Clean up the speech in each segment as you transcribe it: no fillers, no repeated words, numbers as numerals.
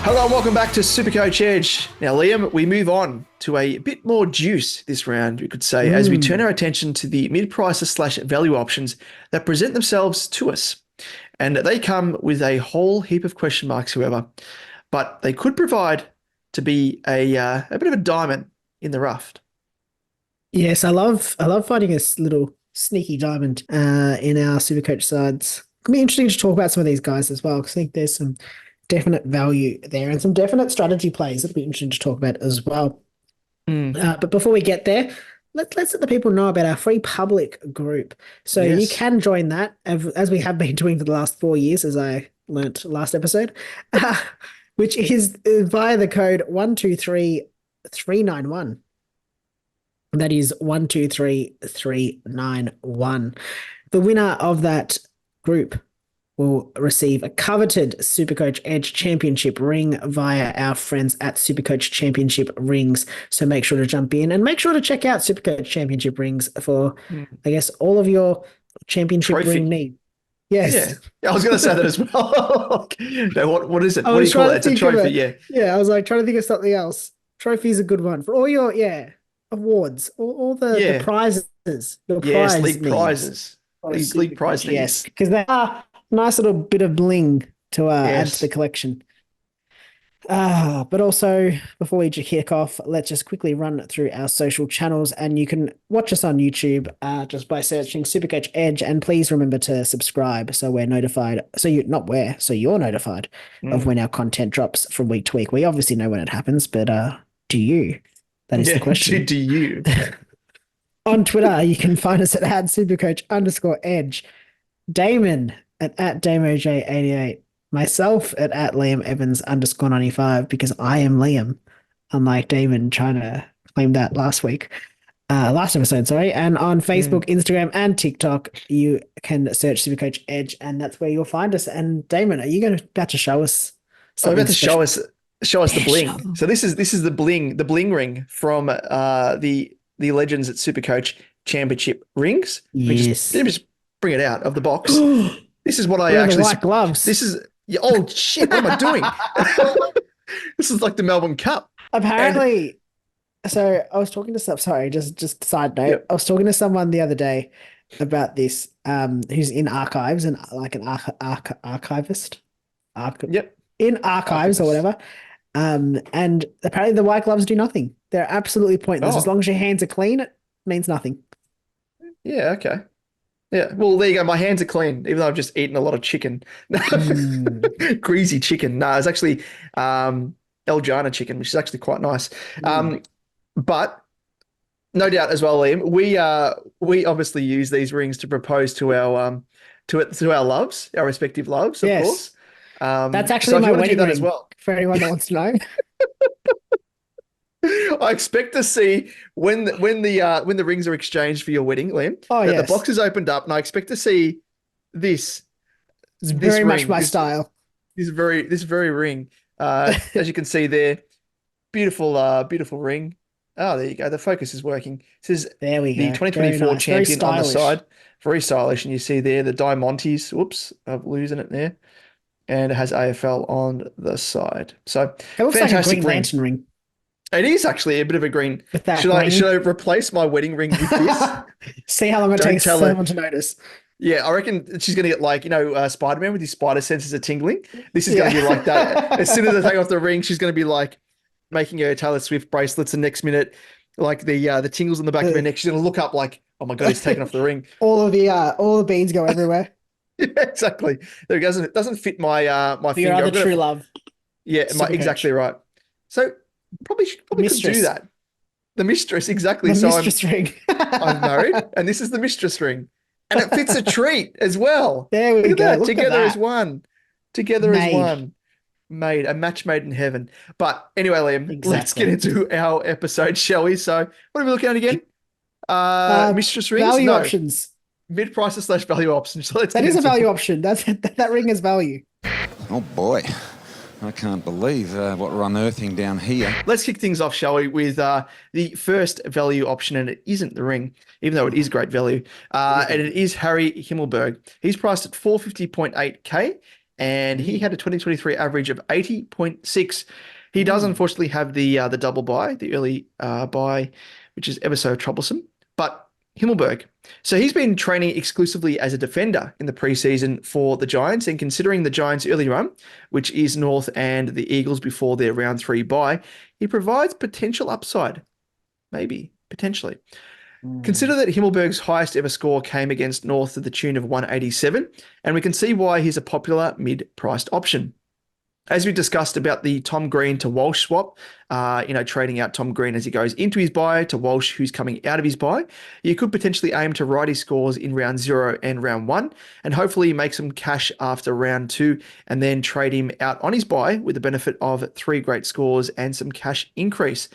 Hello and welcome back to SuperCoach Edge. Now, Liam, we move on to a bit more juice this round, we could say, as we turn our attention to the mid-pricer / value options that present themselves to us. And they come with a whole heap of question marks, however, but they could provide to be a bit of a diamond in the rough. Yes, I love finding a little sneaky diamond in our SuperCoach sides. It'll be interesting to talk about some of these guys as well, because I think there's some definite value there and some definite strategy plays that'll be interesting to talk about as well. But before we get there, let's let the people know about our free public group. So you can join that, as we have been doing for the last 4 years, as I learnt last episode, which is via the code 123391. That is 123391. The winner of that group will receive a coveted SuperCoach Edge Championship ring via our friends at SuperCoach Championship Rings. So make sure to jump in and make sure to check out SuperCoach Championship Rings for, I guess, all of your championship ring needs. Yes. Yeah, I was going to say that as well. No, what is it? What do you call it? It's a trophy, Yeah, I was like trying to think of something else. Trophy is a good one for all your, awards, all the prizes. League prizes. League prize things. Yes, because they are nice little bit of bling to add to the collection. But also, before we kick off, let's just quickly run through our social channels, and you can watch us on YouTube just by searching SuperCoach Edge, and please remember to subscribe so we're notified. So you're notified of when our content drops from week to week. We obviously know when it happens, but do you? That is the question. Do you? On Twitter, you can find us at @SuperCoach_Edge. Damon at DamoJ88. Myself at Liam Evans _95, because I am Liam, unlike Damon trying to claim that last episode, sorry. And on Facebook, Instagram, and TikTok, you can search SuperCoach Edge, and that's where you'll find us. And Damon, are you about to show us something? I'm about to show us the bling. So this is the bling ring from the Legends at SuperCoach Championship Rings. Yes. Let me just bring it out of the box. This is what I actually. White gloves. This is. Oh shit! What am I doing? This is like the Melbourne Cup. Apparently. So I was talking to some. Sorry, just side note. Yep. I was talking to someone the other day about this. Who's in archives and like an archivist. In archives or whatever. And apparently the white gloves do nothing. They're absolutely pointless. As long as your hands are clean, it means nothing. Yeah. Okay. Yeah, well, there you go. My hands are clean, even though I've just eaten a lot of chicken. Greasy chicken. No, it's actually El Jana chicken, which is actually quite nice. But no doubt as well, Liam, we obviously use these rings to propose to our loves, our respective loves, of course. That's actually my wedding ring as well. For anyone that wants to know. I expect to see when the rings are exchanged for your wedding, Liam. The box is opened up, and I expect to see this. It's very much my style. This very ring, as you can see there, beautiful ring. Oh, there you go. The focus is working. It says there we go. The 2024 champion on the side, very stylish, and you see there the Diamantes. Whoops, I'm losing it there, and it has AFL on the side. So it looks like a Green Lantern ring. It is actually a bit of a green. Should I replace my wedding ring with this? See how long it takes someone to notice. Yeah, I reckon she's going to get Spider-Man with his spider senses are tingling. This is going to be like that. As soon as I take off the ring, she's going to be like making her Taylor Swift bracelets, and next minute, like the tingles on the back of her neck, she's going to look up like, oh my God, he's taken off the ring. All the beads go everywhere. Yeah, exactly. There it goes. It doesn't fit my finger. Your other true love. Yeah, exactly right. So probably could do that. The mistress, exactly. The mistress ring. I'm married, and this is the mistress ring, and it fits a treat as well. There we go. Together as one. Together as one. A match made in heaven. But anyway, Liam, let's get into our episode, shall we? So, what are we looking at again? Mistress rings. Value options. Mid-pricer / value options. So that is a value option. That ring is value. Oh boy. I can't believe what we're unearthing down here. Let's kick things off, shall we, with the first value option, and it isn't the ring, even though it is great value, and it is Harry Himmelberg. He's priced at 450.8k. and he had a 2023 average of 80.6. He does unfortunately have the double bye, the early bye, which is ever so troublesome. But Himmelberg. So he's been training exclusively as a defender in the preseason for the Giants, and considering the Giants' early run, which is North and the Eagles before their round 3 bye, he provides potential upside. Maybe, potentially. Consider that Himmelberg's highest ever score came against North to the tune of 187, and we can see why he's a popular mid-priced option. As we discussed about the Tom Green to Walsh swap, trading out Tom Green as he goes into his bye to Walsh who's coming out of his bye, you could potentially aim to ride his scores in round 0 and round 1 and hopefully make some cash after round 2 and then trade him out on his bye with the benefit of 3 great scores and some cash increase.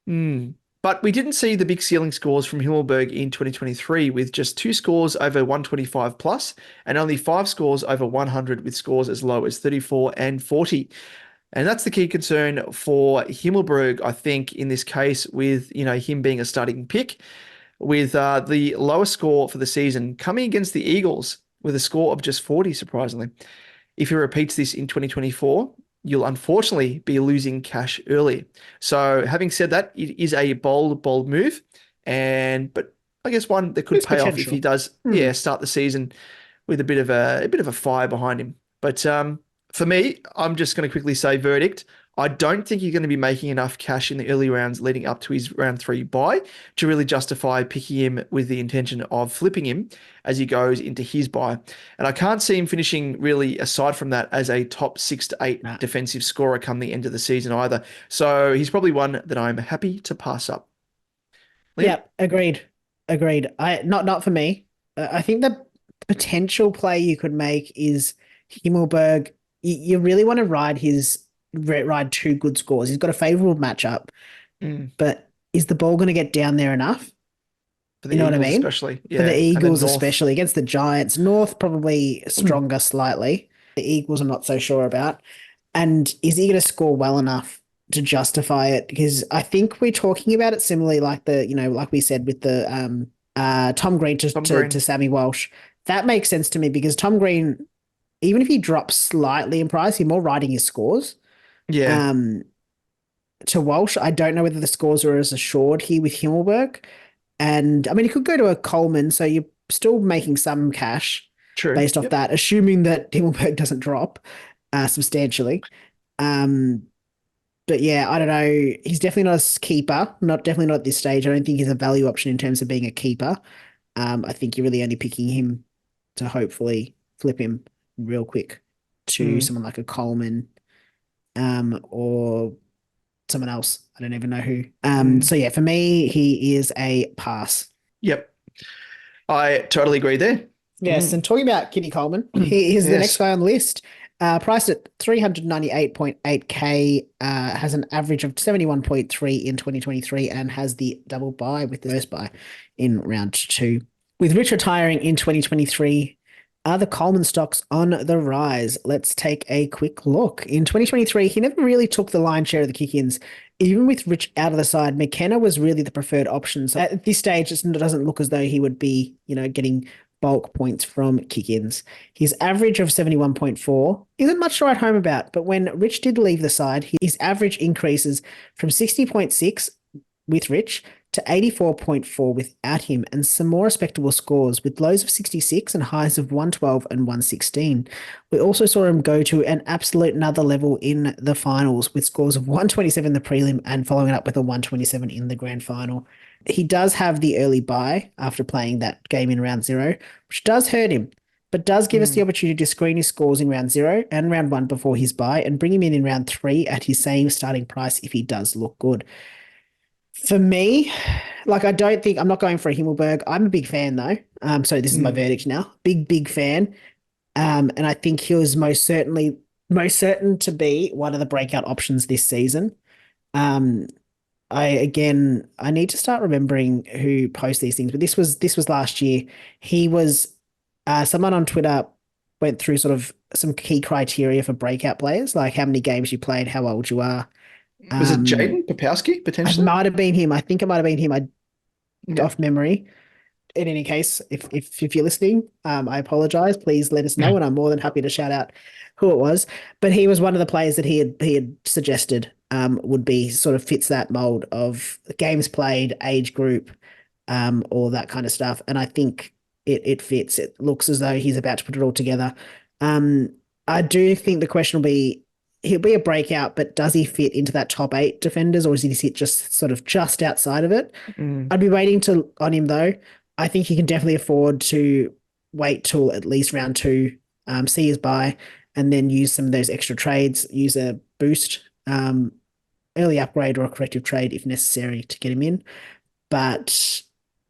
But we didn't see the big ceiling scores from Himmelberg in 2023 with just 2 scores over 125 plus and only 5 scores over 100 with scores as low as 34 and 40. And that's the key concern for Himmelberg, I think, in this case with, him being a starting pick with the lowest score for the season coming against the Eagles with a score of just 40, surprisingly. If he repeats this in 2024, you'll unfortunately be losing cash early. So having said that, it is a bold move, but I guess one that could pay off if he does, start the season with a bit of a fire behind him. But for me, I'm just going to quickly say verdict. I don't think you're going to be making enough cash in the early rounds leading up to his round 3 bye to really justify picking him with the intention of flipping him as he goes into his bye. And I can't see him finishing really, aside from that, as a top 6 to 8 defensive scorer come the end of the season either. So he's probably one that I'm happy to pass up. Liam? Yeah, agreed. Not for me. I think the potential play you could make is Himmelberg. You really want to ride 2 good scores. He's got a favorable matchup, but is the ball going to get down there enough? For the Eagles, what I mean? especially. Yeah. For the Eagles, especially against the Giants. North probably stronger slightly. The Eagles I'm not so sure about. And is he going to score well enough to justify it? Because I think we're talking about it similarly, like like we said with the Tom Green to Sammy Walsh. That makes sense to me because Tom Green, even if he drops slightly in price, you're more riding his scores. Yeah. To Walsh, I don't know whether the scores are as assured here with Himmelberg. And I mean, he could go to a Coleman, so you're still making some cash based off that, assuming that Himmelberg doesn't drop substantially. But yeah, I don't know. He's definitely not a keeper. Definitely not at this stage. I don't think he's a value option in terms of being a keeper. I think you're really only picking him to hopefully flip him real quick to someone like a Coleman. Or someone else. I don't even know who. So yeah, for me, he is a pass. Yep. I totally agree there. Yes, and talking about Kitty Coleman, he is the next guy on the list. Priced at 398.8k, has an average of 71.3 in 2023 and has the double bye with the first bye in round 2. With Rich retiring in 2023, are the Coleman stocks on the rise? Let's take a quick look. In 2023, he never really took the lion's share of the kick-ins. Even with Rich out of the side, McKenna was really the preferred option. So at this stage, it doesn't look as though he would be, getting bulk points from kick-ins. His average of 71.4 isn't much to write home about, but when Rich did leave the side, his average increases from 60.6 with Rich to 84.4 without him, and some more respectable scores with lows of 66 and highs of 112 and 116. We also saw him go to an absolute another level in the finals with scores of 127 in the prelim and following it up with a 127 in the grand final. He does have the early bye after playing that game in round 0, which does hurt him, but does give us the opportunity to screen his scores in round 0 and round 1 before his bye and bring him in round 3 at his same starting price if he does look good. For me, I'm not going for a Himmelberg. I'm a big fan though. So this is my verdict now. Big fan. And I think he was most certain to be one of the breakout options this season. I need to start remembering who posts these things, but this was last year. He was someone on Twitter went through sort of some key criteria for breakout players, like how many games you played, how old you are. Was it Jaden Popowski, potentially? It might have been him. I think it might have been him. Off memory. in any case, if you're listening, I apologize. Please let us know, and I'm more than happy to shout out who it was. But he was one of the players that he had suggested would be sort of fits that mold of games played, age group, all that kind of stuff. And I think it fits. It looks as though he's about to put it all together. I do think the question will be, he'll be a breakout, but does he fit into that top 8 defenders, or is he sit just outside of it? I'd be waiting on him though. I think he can definitely afford to wait till at least round 2, see his buy, and then use some of those extra trades, use a boost, early upgrade or a corrective trade if necessary to get him in. But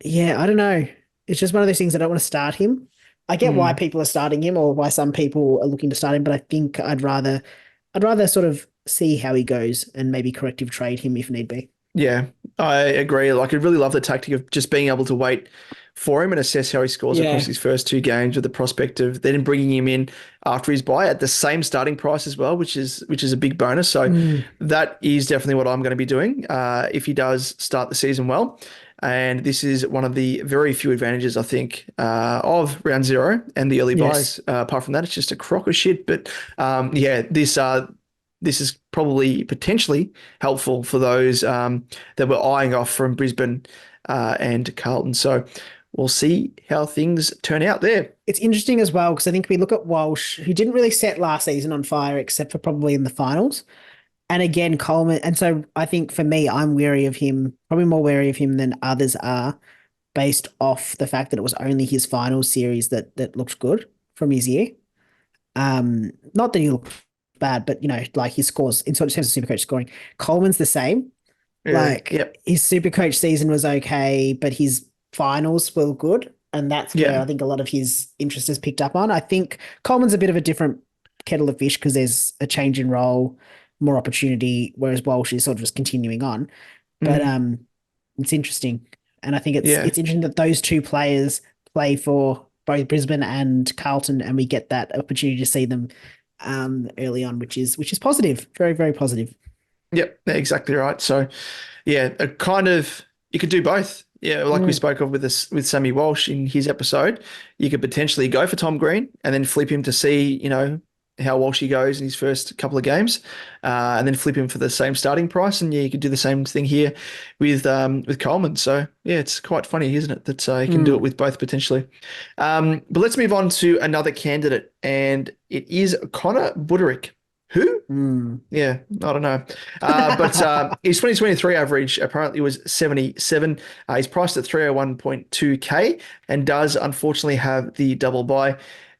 yeah, I don't know. It's just one of those things. I don't want to start him. I get why people are starting him, or why some people are looking to start him, but I think I'd rather sort of see how he goes and maybe corrective trade him if need be. Yeah, I agree. Like, I really love the tactic of just being able to wait for him and assess how he scores across his first 2 games, with the prospect of then bringing him in after his bye at the same starting price as well, which is a big bonus. So that is definitely what I'm going to be doing if he does start the season well. And this is one of the very few advantages, I think, of round 0 and the early buys. Apart from that, it's just a crock of shit. But this is probably potentially helpful for those that were eyeing off from Brisbane and Carlton. So we'll see how things turn out there. It's interesting as well, because I think we look at Walsh, who didn't really set last season on fire except for probably in the finals. And again, Coleman. And so I think for me, I'm wary of him, probably more wary of him than others are, based off the fact that it was only his finals series that looked good from his year. Not that he looked bad, but like his scores in terms of Supercoach scoring, Coleman's the same. His Supercoach season was okay, but his finals were good, and that's where I think a lot of his interest is picked up on. I think Coleman's a bit of a different kettle of fish because there's a change in role, more opportunity, whereas Walsh is sort of just continuing on. But it's interesting, and I think it's interesting that those 2 players play for both Brisbane and Carlton, and we get that opportunity to see them early on, which is positive, very, very positive. Yep, exactly right. So, yeah, a kind of, you could do both. Yeah, like we spoke of with Sammy Walsh in his episode, you could potentially go for Tom Green and then flip him to see, how Walshy goes in his first couple of games, and then flip him for the same starting price. And you could do the same thing here with Coleman. So yeah, it's quite funny, isn't it, that you can do it with both potentially. But let's move on to another candidate, and it is Connor BUDARICK. Who? Yeah, I don't know. But his 2023 average apparently was 77. He's priced at 301.2K and does unfortunately have the double buy.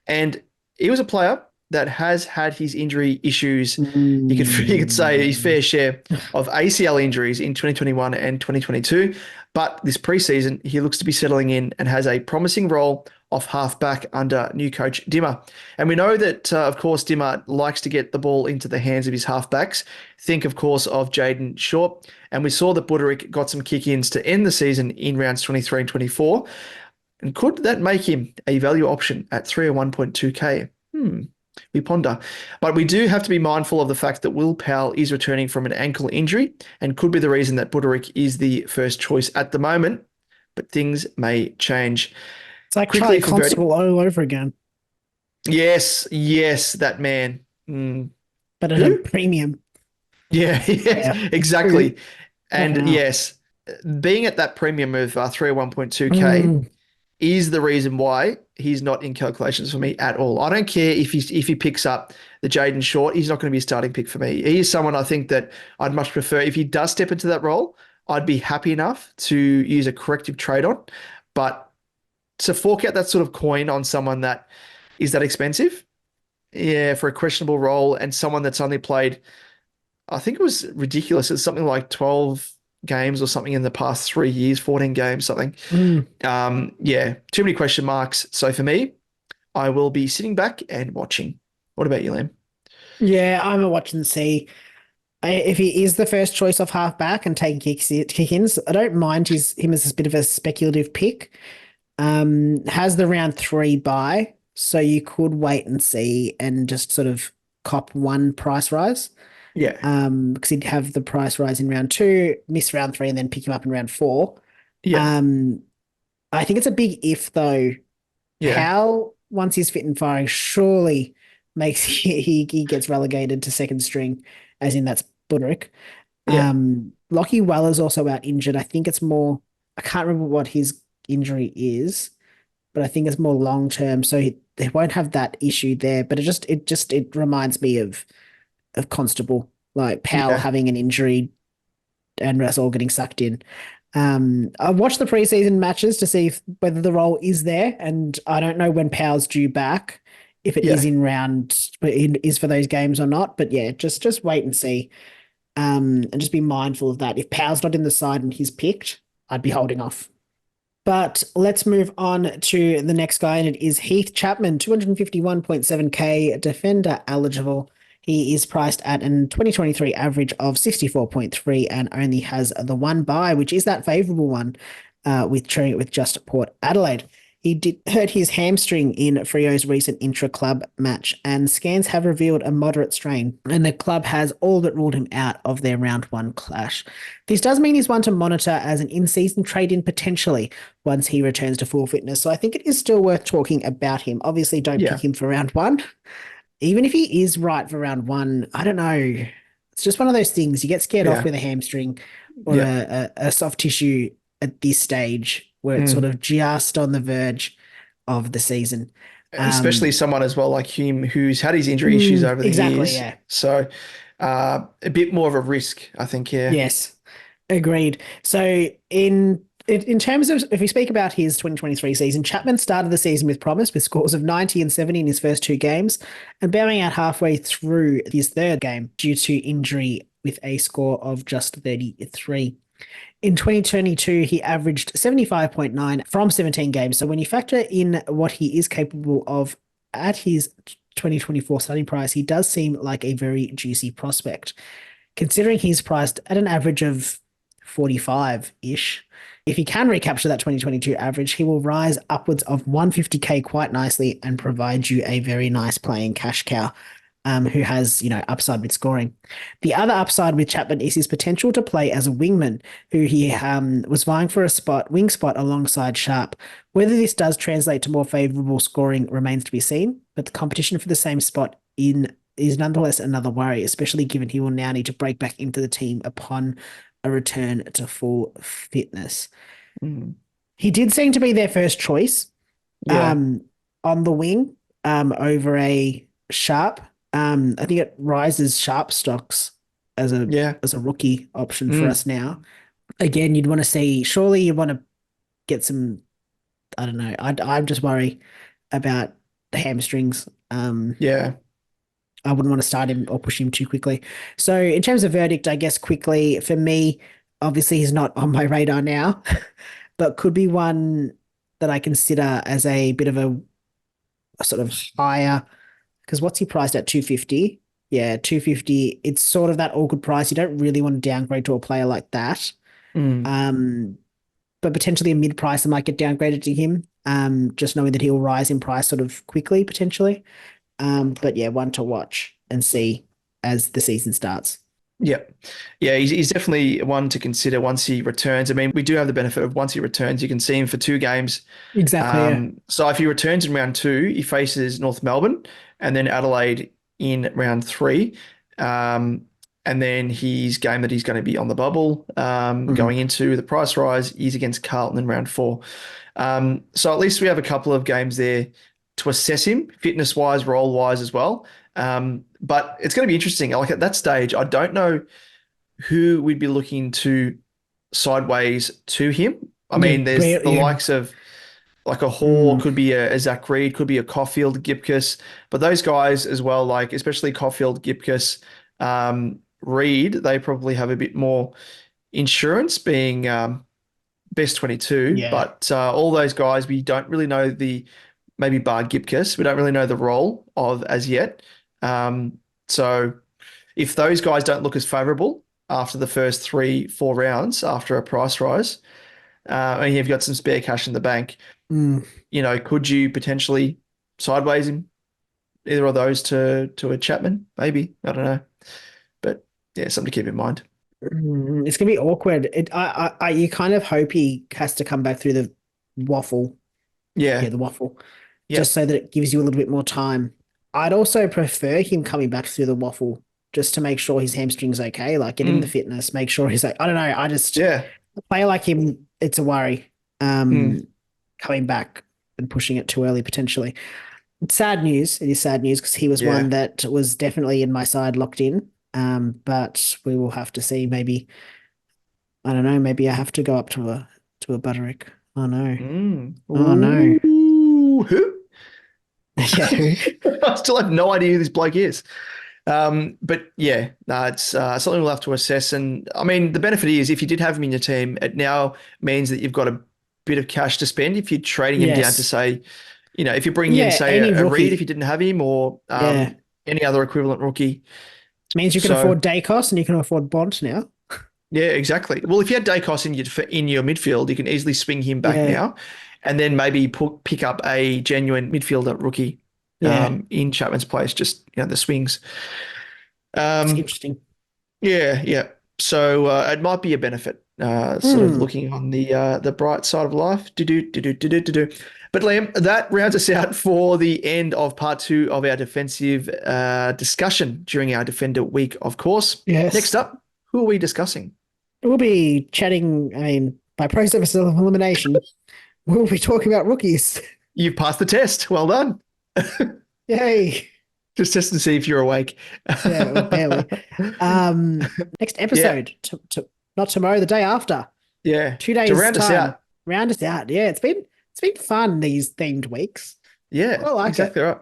And he was a player that has had his injury issues. You could say his fair share of ACL injuries in 2021 and 2022. But this preseason, he looks to be settling in and has a promising role off half-back under new coach Dimmer. And we know that, of course, Dimmer likes to get the ball into the hands of his half-backs. Think, of course, of Jaden Short. And we saw that BUDARICK got some kick-ins to end the season in rounds 23 and 24. And could that make him a value option at 301.2K? We ponder. But we do have to be mindful of the fact that Will Powell is returning from an ankle injury and could be the reason that BUDARICK is the first choice at the moment. But things may change. It's like Charlie Constable all over again. Yes, that man. But at a premium. Yeah, exactly. And yes, being at that premium of 301.2K is the reason why he's not in calculations for me at all. I don't care if he picks up the Jaden Short, he's not going to be a starting pick for me. He is someone I think that I'd much prefer. If he does step into that role, I'd be happy enough to use a corrective trade on. But to fork out that sort of coin on someone that is that expensive, for a questionable role, and someone that's only played, I think it was ridiculous, it's something like 12 games or something in the past 3 years, 14 games, something. Too many question marks. So for me, I will be sitting back and watching. What about you, Liam? Yeah, I'm a watch and see. If he is the first choice off half-back and taking kick-ins, I don't mind him as a bit of a speculative pick. Has the round 3 buy, so you could wait and see and just sort of cop one price rise. Yeah. Because he'd have the price rise in round 2, miss round 3, and then pick him up in round 4. Yeah. I think it's a big if though. Yeah, Powell, once he's fit and firing, surely makes he gets relegated to second string, as in that's BUDARICK. yeah, Lockie Weller's also out injured. I think it's more, I can't remember what his injury is, but I think it's more long term. So they won't have that issue there. But it reminds me of Constable, like Powell yeah, having an injury and us all getting sucked in. I've watched the preseason matches to see whether the role is there, and I don't know when Powell's due back, if it is yeah. in round, but it is for those games or not. But yeah, just wait and see. And just be mindful of that. If Powell's not in the side and he's picked, I'd be holding off. But let's move on to the next guy, and it is Heath Chapman, 251.7k, defender eligible. He is priced at an 2023 average of 64.3 and only has the one bye, which is that favourable one, with sharing it with just Port Adelaide. He did hurt his hamstring in Freo's recent intra-club match, and scans have revealed a moderate strain, and the club has all but ruled him out of their round one clash. This does mean he's one to monitor as an in-season trade-in potentially once he returns to full fitness, so I think it is still worth talking about him. Obviously, don't Yeah. pick him for round one. Even if he is right for round one, I don't know. It's just one of those things. You get scared off Yeah. with a hamstring or Yeah. a soft tissue at this stage where it's sort Mm. of just on the verge of the season. Especially someone as well like him who's had his injury issues over the Exactly, years. yeah. So a bit more of a risk, I think. Yeah. Yes, agreed. So in terms of, if we speak about his 2023 season, Chapman started the season with promise with scores of 90 and 70 in his first two games, and bowing out halfway through his third game due to injury with a score of just 33. In 2022, he averaged 75.9 from 17 games. So when you factor in what he is capable of at his 2024 starting price, he does seem like a very juicy prospect. Considering he's priced at an average of 45-ish, if he can recapture that 2022 average, he will rise upwards of 150k quite nicely and provide you a very nice playing cash cow. Who has, upside with scoring. The other upside with Chapman is his potential to play as a wingman, who he was vying for a wing spot alongside Sharp. Whether this does translate to more favourable scoring remains to be seen, but the competition for the same spot is nonetheless another worry, especially given he will now need to break back into the team upon a return to full fitness. Mm. He did seem to be their first choice Yeah. on the wing over a Sharp. I think it rises Sharp stocks as a Yeah. rookie option for Mm. us now. Again, you'd want to see, surely you want to get some, I don't know. I'm just worried about the hamstrings. Yeah. I wouldn't want to start him or push him too quickly. So in terms of verdict, I guess quickly for me, obviously he's not on my radar now, but could be one that I consider as a bit of a sort of higher, because what's he priced at 250? Yeah, 250. It's sort of that awkward price. You don't really want to downgrade to a player like that. Mm. But potentially a mid pricer might get downgraded to him. Just knowing that he'll rise in price sort of quickly potentially. But yeah, one to watch and see as the season starts. Yeah. Yeah, he's definitely one to consider once he returns. I mean, we do have the benefit of once he returns, you can see him for 2 games. Exactly. Yeah. So if he returns in round 2, he faces North Melbourne and then Adelaide in round 3. And then his game that he's going to be on the bubble going into the price rise is against Carlton in round 4. So at least we have a couple of games there to assess him, fitness-wise, role-wise as well. But it's going to be interesting. Like at that stage, I don't know who we'd be looking to sideways to him. I mean, there's the likes of like a Hall, could be a Zach Reed, could be a Caulfield, Gipkus, but those guys as well, like especially Caulfield, Gipkus, Reed, they probably have a bit more insurance being best 22. Yeah. But all those guys, we don't really know maybe bar Gipkus, we don't really know the role of as yet. So if those guys don't look as favourable after the first 3-4 rounds after a price rise, and you've got some spare cash in the bank, could you potentially sideways him, either of those to a Chapman? Maybe, I don't know, but yeah, something to keep in mind. It's gonna be awkward. You kind of hope he has to come back through the waffle. Yeah. Yeah, the waffle. Yeah. Just so that it gives you a little bit more time. I'd also prefer him coming back through the waffle just to make sure his hamstring's okay. Like get him the fitness, make sure he's like, I don't know. A player like him, it's a worry. Coming back and pushing it too early potentially. It's sad news. It is sad news because he was one that was definitely in my side locked in. But we will have to see. Maybe I don't know. Maybe I have to go up to a BUDARICK. Oh no. Oh no. Who? Yeah. I still have no idea who this bloke is. But yeah, no, it's something we'll have to assess. And I mean, the benefit is if you did have him in your team, it now means that you've got a bit of cash to spend if you're trading him down to say, if you bring in, say, a Reed if you didn't have him, or any other equivalent rookie. Means you can afford Dacos and you can afford Bont now. Yeah, exactly. Well, if you had Dacos in your midfield, you can easily swing him back now, and then maybe pick up a genuine midfielder rookie in Chapman's place. Just the swings. It's interesting. Yeah. So it might be a benefit. Sort of looking on the bright side of life. But Liam, that rounds us out for the end of part 2 of our defensive discussion during our Defender Week, of course. Yes. Next up, who are we discussing? We'll be chatting, by process of elimination, we'll be talking about rookies. You've passed the test. Well done. Yay. Just test to see if you're awake. Yeah, well, barely. Next episode, not tomorrow, the day after. Yeah. 2 days to round time. us out. Round us out. Yeah, it's been fun, these themed weeks. Yeah, exactly right.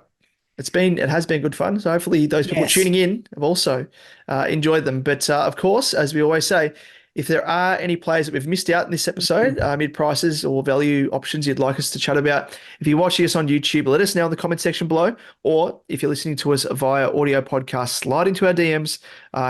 It has been good fun. So hopefully those people tuning in have also enjoyed them. But of course, as we always say, if there are any players that we've missed out in this episode, mid-prices or value options you'd like us to chat about, if you're watching us on YouTube, let us know in the comment section below. Or if you're listening to us via audio podcast, slide into our DMs,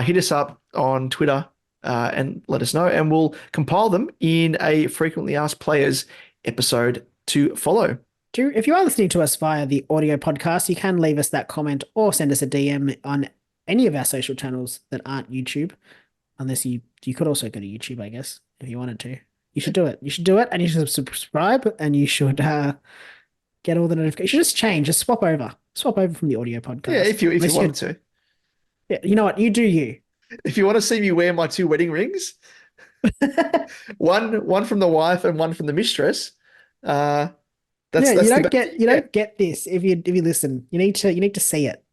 hit us up on Twitter and let us know. And we'll compile them in a frequently asked players episode to follow. If you are listening to us via the audio podcast, you can leave us that comment or send us a DM on any of our social channels that aren't YouTube. Unless you could also go to YouTube, I guess, if you wanted to. You should do it. You should do it, and you should subscribe, and you should get all the notifications. You should just swap over from the audio podcast. Yeah, if you wanted to. Yeah, you know what? You do you. If you want to see me wear my 2 wedding rings, one from the wife and one from the mistress. You don't get this if you listen. You need to see it.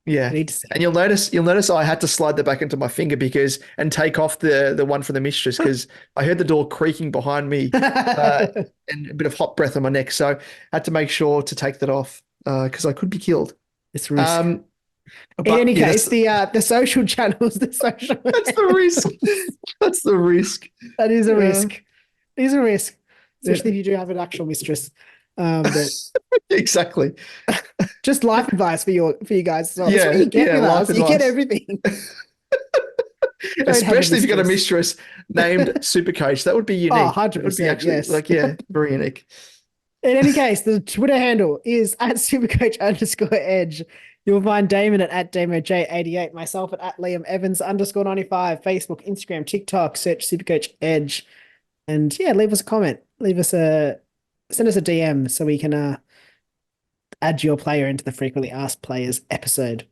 Yeah, and you'll notice I had to slide that back into my finger and take off the one from the mistress because I heard the door creaking behind me and a bit of hot breath on my neck. So I had to make sure to take that off because I could be killed. It's risk. In any case, the social channels, that's the risk. That's the risk. That is a risk. It is a risk, especially if you do have an actual mistress. But exactly. Just life advice for you guys. So yeah, you get with us. You get everything. Especially if you've got a mistress named SuperCoach. That would be unique. Oh, 100%. That would be actually, very unique. In any case, the Twitter handle is @supercoach_edge. You'll find Damon at DamoJ88, myself at @LiamEvans_95, Facebook, Instagram, TikTok, search SuperCoach Edge. And leave us a comment. Send us a DM so we can add your player into the frequently asked players episode.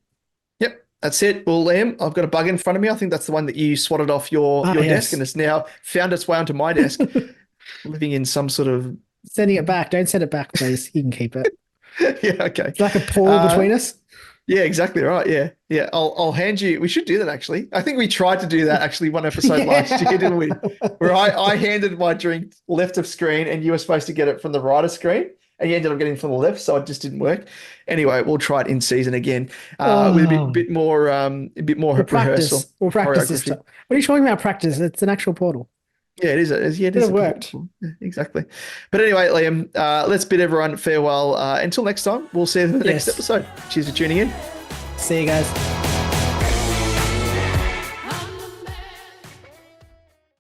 Yep, that's it. Well, Liam, I've got a bug in front of me. I think that's the one that you swatted off your desk and it's now found its way onto my desk, living in some sort of... Sending it back. Don't send it back, please. You can keep it. Yeah, okay. It's like a pool between us. Yeah, exactly right. Yeah. I'll hand you. We should do that actually. I think we tried to do that actually one episode last year, didn't we? Where I handed my drink left of screen and you were supposed to get it from the right of screen, and you ended up getting it from the left, so it just didn't work. Anyway, we'll try it in season again with a bit more rehearsal. We'll practice this stuff. What are you talking about? Practice? It's an actual portal. Yeah, it is. It worked. Yeah, exactly. But anyway, Liam, let's bid everyone farewell. Until next time, we'll see you in the next episode. Cheers for tuning in. See you guys.